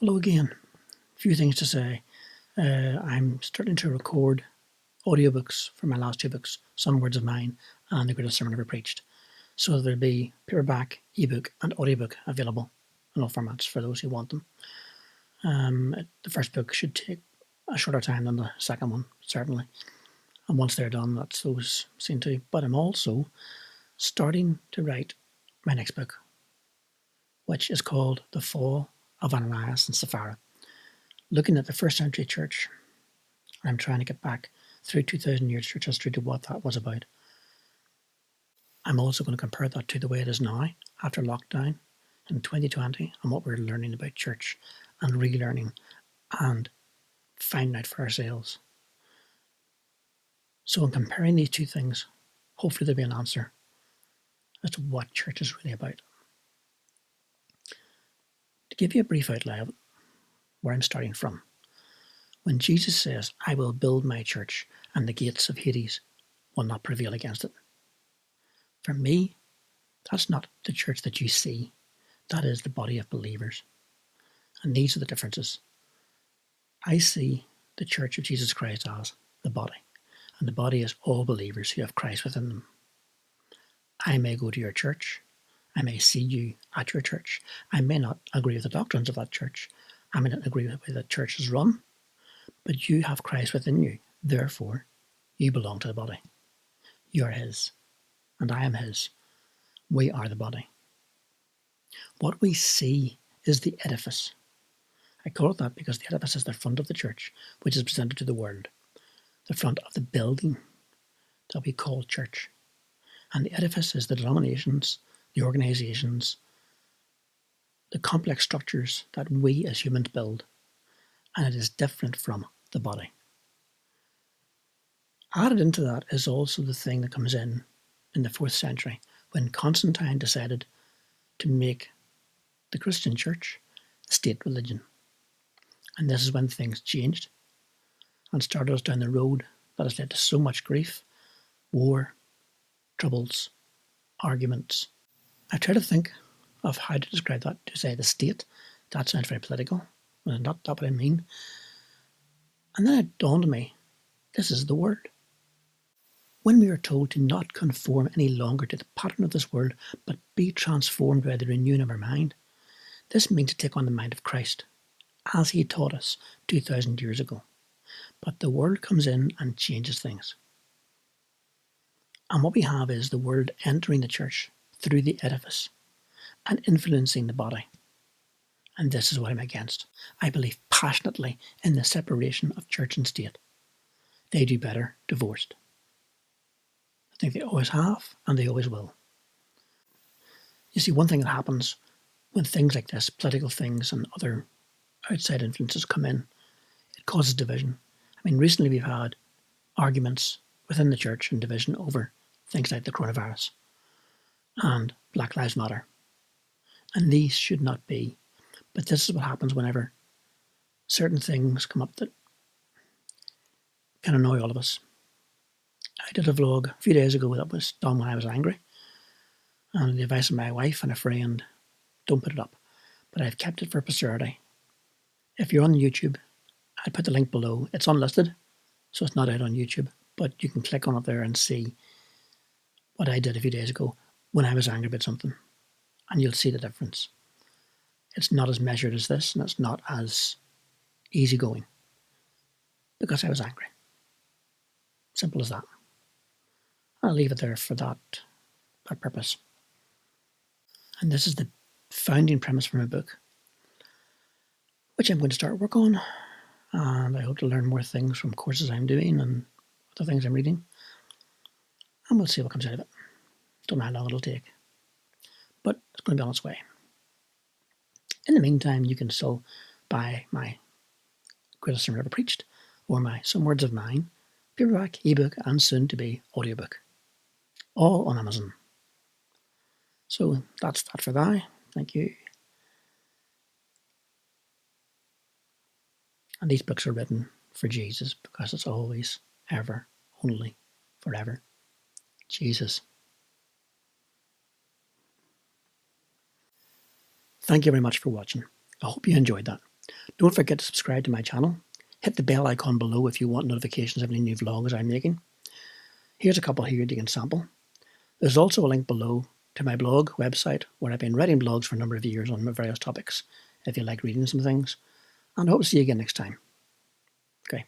Hello again. A few things to say. I'm starting to record audiobooks for my last two books, Some Words of Mine and The Greatest Sermon Ever Preached. So there'll be paperback, ebook and audiobook available in all formats for those who want them. The first book should take a shorter time than the second one, certainly. And once they're done, that's those seen to. But I'm also starting to write my next book, which is called The Fall of Ananias and Sapphira. Looking at the first century church, I'm trying to get back through 2,000 years church history to what that was about. I'm also going to compare that to the way it is now after lockdown in 2020 and what we're learning about church and relearning and finding out for ourselves. So in comparing these two things, hopefully there'll be an answer as to what church is really about. To give you a brief outline of where I'm starting from, when Jesus says, "I will build my church and the gates of Hades will not prevail against it." For me, that's not the church that you see. That is the body of believers. And these are the differences. I see the church of Jesus Christ as the body. And the body is all believers who have Christ within them. I may go to your church. I may see you at your church. I may not agree with the doctrines of that church. I may not agree with the way that church is run. But you have Christ within you. Therefore, you belong to the body. You are his. And I am his. We are the body. What we see is the edifice. I call it that because the edifice is the front of the church, which is presented to the world. The front of the building that we call church. And the edifice is the denominations, the organisations, the complex structures that we as humans build. And it is different from the body. Added into that is also the thing that comes in the 4th century when Constantine decided to make the Christian church the state religion. And this is when things changed and started us down the road that has led to so much grief, war, troubles, arguments. I try to think of how to describe that, to say the state. That sounds very political, but not that what I mean. And then it dawned on me, this is the word. When we are told to not conform any longer to the pattern of this world, but be transformed by the renewing of our mind, this means to take on the mind of Christ, as he taught us 2,000 years ago. But the world comes in and changes things. And what we have is the world entering the church through the edifice and influencing the body. And this is what I'm against. I believe passionately in the separation of church and state. They do better divorced. I think they always have, and they always will. You see, one thing that happens when things like this, political things and other outside influences come in, it causes division. I mean, recently we've had arguments within the church and division over things like the coronavirus and Black Lives Matter. And these should not be. But this is what happens whenever certain things come up that can annoy all of us. I did a vlog a few days ago that was done when I was angry. And the advice of my wife and a friend, don't put it up. But I've kept it for posterity. If you're on YouTube, I'd put the link below. It's unlisted, so it's not out on YouTube. But you can click on it there and see what I did a few days ago when I was angry about something. And you'll see the difference. It's not as measured as this, and it's not as easygoing. Because I was angry. Simple as that. I'll leave it there for that purpose. And this is the founding premise for my book, which I'm going to start work on. And I hope to learn more things from courses I'm doing and other things I'm reading. And we'll see what comes out of it. Don't know how long it'll take. But it's going to be on its way. In the meantime, you can still buy my Greatest Sermon Ever Preached or my Some Words of Mine, paperback, ebook, and soon to be audiobook. All on Amazon. So that's that for now. Thank you. And these books are written for Jesus because it's always, ever, only, forever. Jesus. Thank you very much for watching. I hope you enjoyed that. Don't forget to subscribe to my channel. Hit the bell icon below if you want notifications of any new vlogs I'm making. Here's a couple here you can sample. There's also a link below to my blog website where I've been writing blogs for a number of years on various topics if you like reading some things. And I hope to see you again next time. Okay.